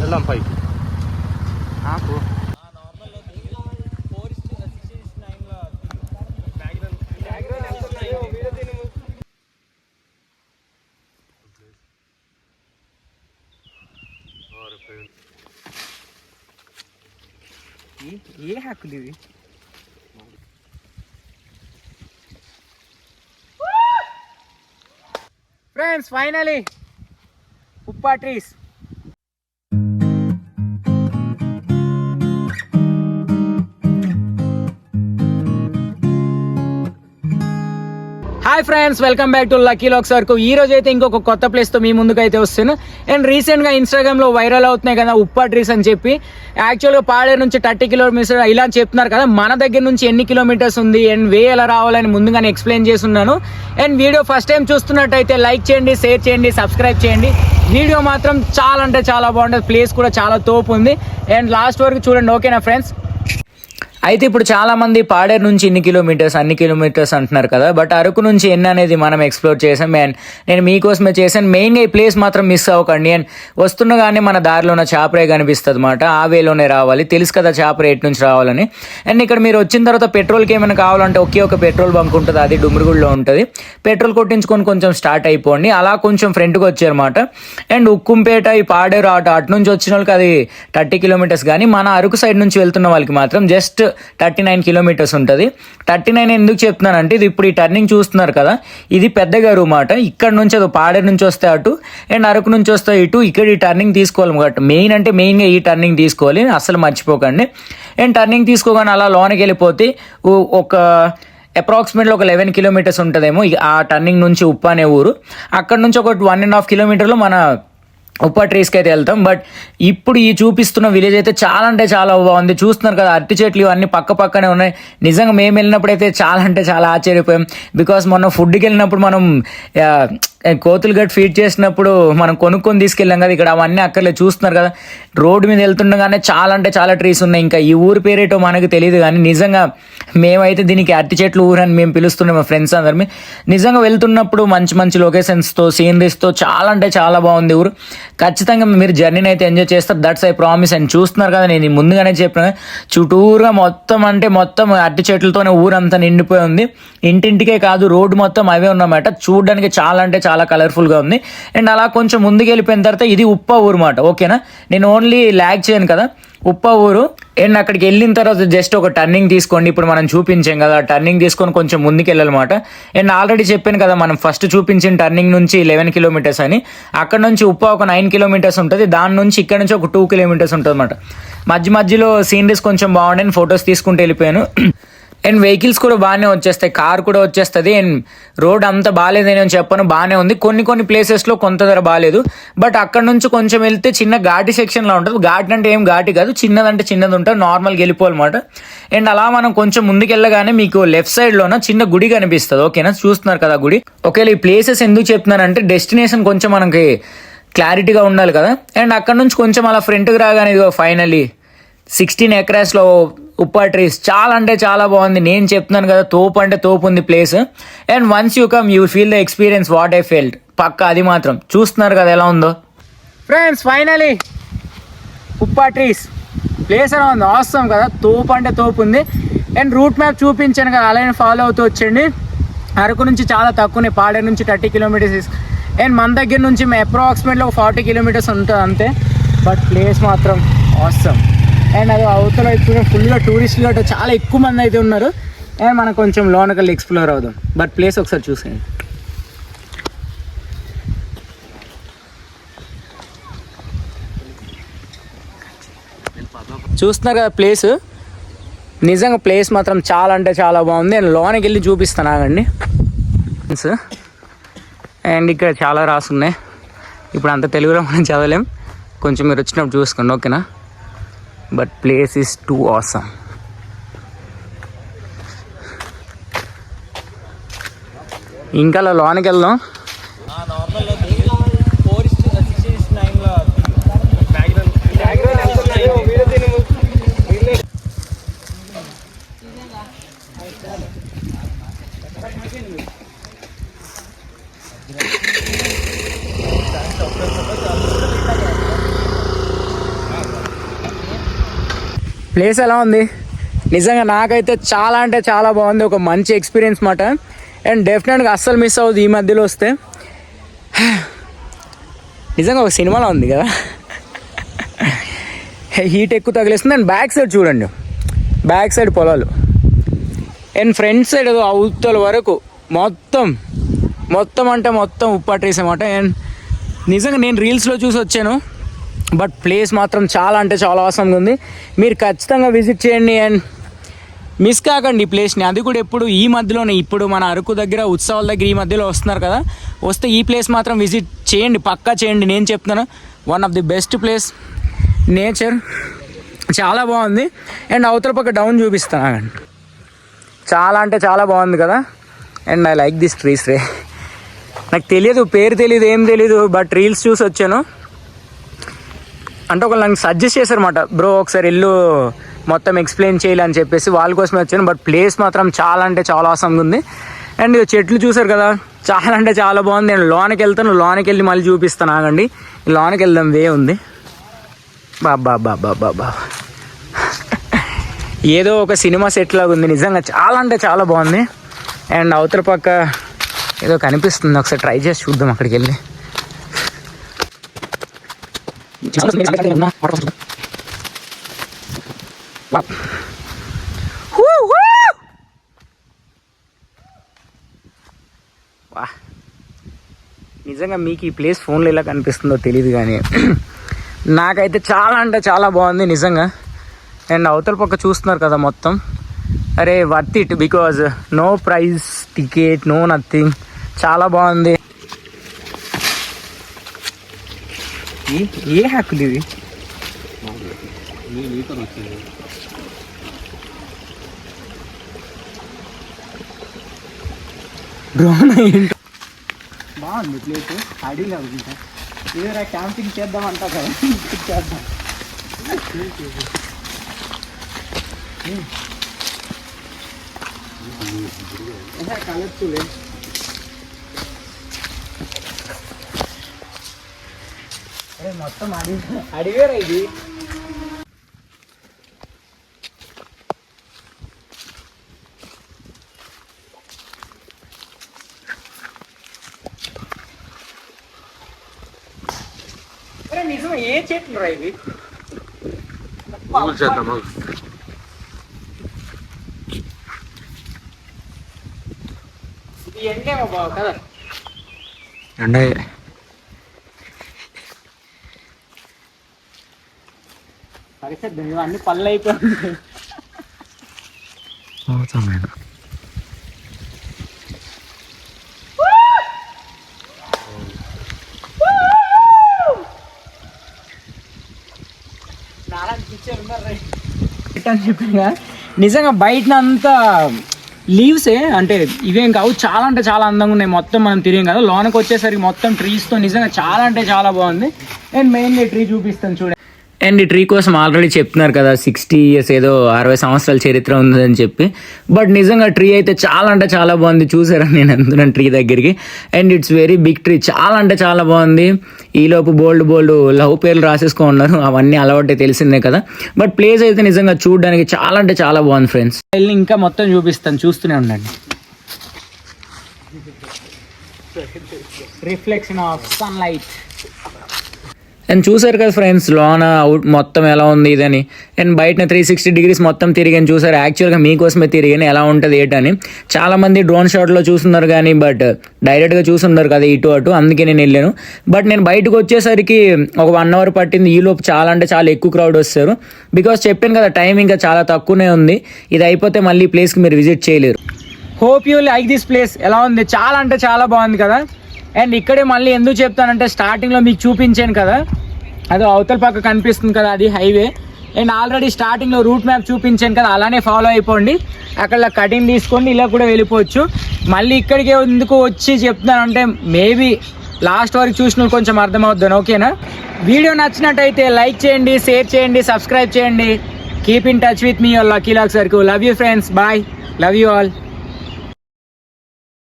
వెళ్దాం పైకి. ఏ హక్కులు ఇవి? ఫ్రెండ్స్ ఫైనలీ ఉప్పా trees. Hi friends, welcome back to Lucky Locks వరకు. ఈ రోజు అయితే ఇంకొక కొత్త ప్లేస్తో మీ ముందుకు అయితే వస్తాను. అండ్ రీసెంట్గా ఇన్స్టాగ్రామ్లో వైరల్ అవుతున్నాయి కదా ఉప్పా ట్రీస్ అని చెప్పి. యాక్చువల్గా పాడేరు నుంచి 30 కిలోమీటర్స్ ఇలా చెప్తున్నారు కదా, మన దగ్గర నుంచి ఎన్ని కిలోమీటర్స్ ఉంది అండ్ వే ఎలా రావాలని ముందుగానే ఎక్స్ప్లెయిన్ చేస్తున్నాను. అండ్ వీడియో ఫస్ట్ టైం చూస్తున్నట్టయితే లైక్ చేయండి, షేర్ చేయండి, సబ్స్క్రైబ్ చేయండి. వీడియో మాత్రం చాలా అంటే చాలా బాగుంటుంది, ప్లేస్ కూడా చాలా తోపు ఉంది. అండ్ లాస్ట్ వరకు చూడండి, ఓకేనా ఫ్రెండ్స్? అయితే ఇప్పుడు చాలా మంది పాడేరు నుంచి అన్ని కిలోమీటర్స్ అంటున్నారు కదా, బట్ అరకు నుంచి ఎన్ని అనేది మనం ఎక్స్ప్లోర్ చేసాం. అండ్ నేను మీకోసమే చేశాను. మెయిన్గా ఈ ప్లేస్ మాత్రం మిస్ అవ్వకండి. అండ్ వస్తుండగానే మన దారిలో ఉన్న చాపరే కనిపిస్తుంది అన్నమాట. ఆ వేలోనే రావాలి, తెలుసు కదా చాపరే ఎటు నుంచి రావాలని. అండ్ ఇక్కడ మీరు వచ్చిన తర్వాత పెట్రోల్కి ఏమైనా కావాలంటే ఒకే ఒక పెట్రోల్ బంక్ ఉంటుంది, అది డుమ్రిగూడలో ఉంటుంది. పెట్రోల్ కొట్టించుకొని కొంచెం స్టార్ట్ అయిపోండి. అలా కొంచెం ఫ్రంట్కి వచ్చారన్నమాట. అండ్ ఉక్కుంపేట, ఈ పాడేరు అటు నుంచి వచ్చిన వాళ్ళకి అది 30 కిలోమీటర్స్, కానీ మన అరకు సైడ్ నుంచి వెళ్తున్న వాళ్ళకి మాత్రం జస్ట్ 39 కిలోమీటర్స్ ఉంటుంది. 39 ఎందుకు చెప్తున్నానంటే, ఇది ఇప్పుడు ఈ టర్నింగ్ చూస్తున్నారు కదా, ఇది పెద్దగారు మాట. ఇక్కడ నుంచి అది పాడేరు నుంచి వస్తే అటు అండ్ అరకు నుంచి వస్తే ఇటు, ఇక్కడ ఈ టర్నింగ్ తీసుకోవాలి. మెయిన్గా ఈ టర్నింగ్ తీసుకోవాలి, అస్సలు మర్చిపోకండి. అండ్ టర్నింగ్ తీసుకోగానే అలా లోనికి వెళ్ళిపోతే ఒక అప్రాక్సిమేట్లీ ఒక 11 కిలోమీటర్స్ ఉంటుందేమో ఆ టర్నింగ్ నుంచి ఉప్ప అనే ఊరు. అక్కడ నుంచి ఒక 1.5 కిలోమీటర్లో మన ఉప్పా ట్రీస్కి అయితే వెళ్తాం. బట్ ఇప్పుడు ఈ చూపిస్తున్న విలేజ్ అయితే చాలా అంటే చాలా బాగుంది. చూస్తున్నారు కదా, అరటి చెట్లు ఇవన్నీ పక్కనే ఉన్నాయి. నిజంగా మేము వెళ్ళినప్పుడు అయితే చాలా అంటే చాలా ఆశ్చర్యపోయాం. బికాస్ మొన్న ఫుడ్కి వెళ్ళినప్పుడు మనం కోతులు గట్టి ఫీడ్ చేసినప్పుడు మనం కొనుక్కొని తీసుకెళ్ళాం కదా, ఇక్కడ అవన్నీ అక్కర్లేదు. చూస్తున్నారు కదా, రోడ్డు మీద వెళ్తుండగానే చాలా అంటే చాలా ట్రీస్ ఉన్నాయి. ఇంకా ఈ ఊరు పేరేటో మనకు తెలియదు, కానీ నిజంగా మేమైతే దీనికి అరటి చెట్లు ఊరు అని మేము పిలుస్తున్నాం మా ఫ్రెండ్స్ అందరినీ. నిజంగా వెళ్తున్నప్పుడు మంచి మంచి లొకేషన్స్తో, సీనరీస్తో చాలా అంటే చాలా బాగుంది ఊరు. ఖచ్చితంగా మీరు జర్నీని అయితే ఎంజాయ్ చేస్తారు, దట్స్ ఐ ప్రామిస్. అండ్ చూస్తున్నారు కదా, నేను ముందుగానే చెప్పిన చుట్టూరుగా మొత్తం అరటి చెట్లతోనే ఊరంతా నిండిపోయి ఉంది. ఇంటింటికే కాదు, రోడ్డు మొత్తం అవే ఉన్నమాట. చూడడానికి చాలా అంటే చాలా కలర్ఫుల్గా ఉంది. అండ్ అలా కొంచెం ముందుకు వెళ్ళిపోయిన తర్వాత ఇది ఉప్ప ఊరు మాట, ఓకేనా? నేను ఓన్లీ ల్యాగ్ చేయను కదా, ఉప్ప ఊరు. అండ్ అక్కడికి వెళ్ళిన తర్వాత జస్ట్ ఒక టర్నింగ్ తీసుకోండి. ఇప్పుడు మనం చూపించాం కదా, టర్నింగ్ తీసుకొని కొంచెం ముందుకు వెళ్ళాలన్నమాట. అండ్ ఆల్రెడీ చెప్పాను కదా, మనం ఫస్ట్ చూపించిన టర్నింగ్ నుంచి 11 కిలోమీటర్స్ అని. అక్కడ నుంచి ఉప్ప ఒక 9 కిలోమీటర్స్ ఉంటుంది. దాని నుంచి ఇక్కడ నుంచి ఒక 2 కిలోమీటర్స్ ఉంటుంది అన్నమాట. మధ్యలో సీనరీస్ కొంచెం బాగుండే, ఫొటోస్ తీసుకుంటూ వెళ్ళిపోయాను. అండ్ వెహికల్స్ కూడా బాగానే వచ్చేస్తాయి, కార్ కూడా వచ్చేస్తుంది. అండ్ రోడ్ అంత బాగాలేదని నేను చెప్పను, బాగానే ఉంది. కొన్ని ప్లేసెస్లో కొంత ధర బాగాలేదు. బట్ అక్కడ నుంచి కొంచెం వెళ్తే చిన్న ఘాటి సెక్షన్లో ఉంటుంది. ఘాటి అంటే ఏం ఘాటి కాదు, చిన్నదంటే చిన్నది ఉంటుంది, నార్మల్గా వెళ్ళిపోవాలన్నమాట. అండ్ అలా మనం కొంచెం ముందుకు వెళ్ళగానే మీకు లెఫ్ట్ సైడ్లోన చిన్న గుడి కనిపిస్తుంది, ఓకేనా? చూస్తున్నారు కదా గుడి. ఒకవేళ ఈ ప్లేసెస్ ఎందుకు చెప్తున్నానంటే, డెస్టినేషన్ కొంచెం మనకి క్లారిటీగా ఉండాలి కదా. అండ్ అక్కడ నుంచి కొంచెం అలా ఫ్రంట్కి రాగానే ఫైనల్లీ 16 ఎకరాస్లో ఉప్పా ట్రీస్ చాలా అంటే చాలా బాగుంది. నేను చెప్తున్నాను కదా, తోపు అంటే తోపు ఉంది place. And once you come you feel the experience what I felt. పక్క అది మాత్రం చూస్తున్నారు కదా ఎలా ఉందో. ఫ్రెండ్స్ ఫైనలీ ఉప్పా ట్రీస్ ప్లేస్ ఎలా ఉంది, అవసరం కదా, తోపు అంటే తోపు ఉంది. అండ్ రూట్ మ్యాప్ చూపించాను కదా, అలానే ఫాలో అవుతూ వచ్చండి. అరకు నుంచి చాలా తక్కువనే, పాడేరు నుంచి 30 కిలోమీటర్స్. అండ్ మన దగ్గర నుంచి అప్రాక్సిమేట్లీ ఒక 40 కిలోమీటర్స్ ఉంటుంది అంతే. బట్ ప్లేస్ మాత్రం అవసరం. అండ్ అది అవతల ఇప్పుడు ఫుల్గా టూరిస్టులు గట్రా చాలా ఎక్కువ మంది అయితే ఉన్నారు. అండ్ మనం కొంచెం లోనకెళ్ళి ఎక్స్ప్లోర్ అవుదాం. బట్ ప్లేస్ ఒకసారి చూసేయండి. చూస్తున్నారు కదా ప్లేస్, నిజంగా ప్లేస్ మాత్రం చాలా అంటే చాలా బాగుంది. నేను లోనకి వెళ్ళి చూపిస్తాను, ఆగండి. అండ్ ఇక్కడ చాలా రాసున్నాయి, ఇప్పుడు అంత తెలుగులో మనం చదవలేం, కొంచెం మీరు వచ్చినప్పుడు చూసుకోండి, ఓకేనా? But place is two awesome. ఇంకా అలా లోనికి వెళ్దాం. ప్లేస్ ఎలా ఉంది? నిజంగా నాకైతే చాలా అంటే చాలా బాగుంది. ఒక మంచి ఎక్స్పీరియన్స్ మాట. అండ్ డెఫినెట్గా అస్సలు మిస్ అవ్వదు ఈ మధ్యలో వస్తే. నిజంగా ఒక సినిమాలో ఉంది కదా. హీట్ ఎక్కువ తగిలేస్తుంది. అండ్ బ్యాక్ సైడ్ చూడండి, బ్యాక్ సైడ్ పొలాలు అండ్ ఫ్రంట్ సైడ్ ఏదో అవతల వరకు మొత్తం అంటే మొత్తం ఉప్ప ట్రీస్ అన్నమాట. అండ్ నిజంగా నేను రీల్స్లో చూసి వచ్చాను, బట్ ప్లేస్ మాత్రం చాలా అంటే చాలా అవసరంగా ఉంది. మీరు ఖచ్చితంగా విజిట్ చేయండి అండ్ మిస్ కాకండి ఈ ప్లేస్ని. అది కూడా ఎప్పుడు ఈ మధ్యలోనే, ఇప్పుడు మన అరకు దగ్గర ఉత్సవాల దగ్గర ఈ మధ్యలో వస్తున్నారు కదా, వస్తే ఈ ప్లేస్ మాత్రం విజిట్ చేయండి, పక్కా చేయండి. నేను చెప్తున్నాను, one of the best place. Nature చాలా బాగుంది. అండ్ అవతల పక్క డౌన్ చూపిస్తాను, చాలా అంటే చాలా బాగుంది కదా. And I like this trees రే. నాకు తెలియదు, పేరు తెలియదు, ఏం తెలీదు, బట్ రీల్స్ చూసి వచ్చాను. అంటే ఒకళ్ళు నాకు సజెస్ట్ చేశారన్నమాట, బ్రో ఒకసారి ఇల్లు మొత్తం ఎక్స్ప్లెయిన్ చేయాలని చెప్పేసి, వాళ్ళ కోసమే వచ్చాను. బట్ ప్లేస్ మాత్రం చాలా అంటే చాలా అవసరంగా ఉంది. అండ్ చెట్లు చూసారు కదా, చాలా అంటే చాలా బాగుంది. నేను లోనకి వెళ్తాను, లోనకి వెళ్ళి మళ్ళీ చూపిస్తాను. ఆగండి, లోనకి వెళ్దాం, వే ఉంది. బాబా ఏదో ఒక సినిమా సెట్ లాగా ఉంది. నిజంగా చాలా అంటే చాలా బాగుంది. అండ్ అవతల పక్క ఏదో కనిపిస్తుంది, ఒకసారి ట్రై చేసి చూద్దాం అక్కడికి వెళ్ళి. నిజంగా మీకు ఈ ప్లేస్ ఫోన్లో ఎలా కనిపిస్తుందో తెలియదు, కానీ నాకైతే చాలా అంటే చాలా బాగుంది నిజంగా. అండ్ అవతల పక్క చూస్తున్నారు కదా మొత్తం, అరే worth it, because no price ticket, no nothing, చాలా బాగుంది. ఏ హక్కులు ఇవి? డ్రోన్ ఏంటో బాగుంది ప్లేస్, అడిగి అనుకుంటా. ఏదైనా క్యాంపింగ్ చేద్దామంటా కదా, చేద్దాం. కలర్ఫుల్ మొత్తం అడివేరా ఇది. నిజం, ఏ చెట్లు రా ఇవి? ఇది ఎండేమో బావ కదా, ఎండ పరిస్థితి అన్ని పళ్ళు అయిపోయింది. నిజంగా బయట అంతా లీవ్సే, అంటే ఇవేం కావు, చాలా అంటే చాలా అందంగా ఉన్నాయి. మొత్తం మనం తిరిగాం కదా, లోనకి వచ్చేసరికి మొత్తం ట్రీస్తో నిజంగా చాలా అంటే చాలా బాగుంది. అండ్ మెయిన్లీ ట్రీ చూపిస్తాను చూడండి. అండ్ ఈ ట్రీ కోసం ఆల్రెడీ చెప్తున్నారు కదా 60 years ఏదో 60 సంవత్సరాల చరిత్ర ఉందని చెప్పి, బట్ నిజంగా ట్రీ అయితే చాలా అంటే చాలా బాగుంది. చూసారా, నేను అందుతున్నాను ట్రీ దగ్గరికి. And it's very big tree, చాలా అంటే చాలా బాగుంది. ఈలోపు బోల్డ్ లవ్ పేర్లు రాసేసుకో ఉన్నారు, అవన్నీ అలవాటే తెలిసిందే కదా. బట్ ప్లేస్ అయితే నిజంగా చూడడానికి చాలా అంటే చాలా బాగుంది ఫ్రెండ్స్. ఇంకా మొత్తం చూపిస్తాను, చూస్తూనే ఉండండి. Reflection of sunlight. అండ్ చూసారు కదా ఫ్రెండ్స్, లోన అవుట్ మొత్తం ఎలా ఉంది ఇదని. అండ్ బయటన 360 degrees మొత్తం తిరిగాను. చూసారు, యాక్చువల్గా మీకోసమే తిరిగాను ఎలా ఉంటుంది ఏంటని. చాలామంది డ్రోన్ షాట్లో చూస్తున్నారు కానీ, బట్ డైరెక్ట్గా చూస్తున్నారు కదా ఇటు అటు, అందుకే నేను వెళ్ళాను. బట్ నేను బయటకు వచ్చేసరికి ఒక 1 hour పట్టింది. ఈలోపు చాలా అంటే చాలా ఎక్కువ క్రౌడ్ వస్తారు, బికాస్ చెప్పాను కదా టైం ఇంకా చాలా తక్కువనే ఉంది. ఇది అయిపోతే మళ్ళీ ఈ ప్లేస్కి మీరు విజిట్ చేయలేరు. Hope you like this place. ఎలా ఉంది? చాలా అంటే చాలా బాగుంది కదా. అండ్ ఇక్కడే మళ్ళీ ఎందుకు చెప్తానంటే, స్టార్టింగ్లో మీకు చూపించాను కదా, అది అవతల పక్క కనిపిస్తుంది కదా, అది హైవే. అండ్ ఆల్రెడీ స్టార్టింగ్లో రూట్ మ్యాప్ చూపించాను కదా, అలానే ఫాలో అయిపోండి. అక్కడ కటింగ్ తీసుకోండి, ఇలా కూడా వెళ్ళిపోవచ్చు. మళ్ళీ ఇక్కడికి ఎందుకు వచ్చి చెప్తున్నానంటే, మేబీ లాస్ట్ వరకు చూసిన కొంచెం అర్థమవుద్దాను. ఓకేనా? వీడియో నచ్చినట్టయితే లైక్ చేయండి, షేర్ చేయండి, సబ్స్క్రైబ్ చేయండి. Keep in touch with me your Lucky Locks వరకు. Love you friends, bye, love you all.